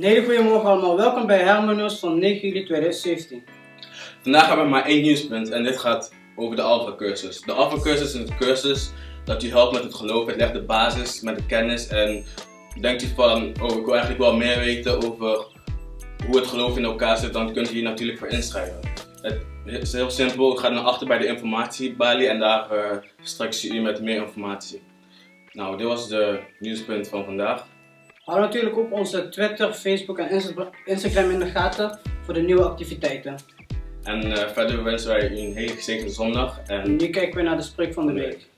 Een hele goede morgen allemaal, welkom bij Hermanus van 9 juli 2017. Vandaag hebben we maar één nieuwspunt en dit gaat over de Alpha-cursus. De Alpha-cursus is een cursus dat je helpt met het geloof, het legt de basis met de kennis en denkt u van, oh ik wil eigenlijk wel meer weten over hoe het geloof in elkaar zit, dan kunt u hier natuurlijk voor inschrijven. Het is heel simpel, ik ga naar achter bij de informatiebalie en daar straks zie u met meer informatie. Nou, dit was de nieuwspunt van vandaag. Hou natuurlijk ook onze Twitter, Facebook en Instagram in de gaten voor de nieuwe activiteiten. En verder wensen wij u een hele gezegende zondag. En nu kijken we naar de spreuk van de week.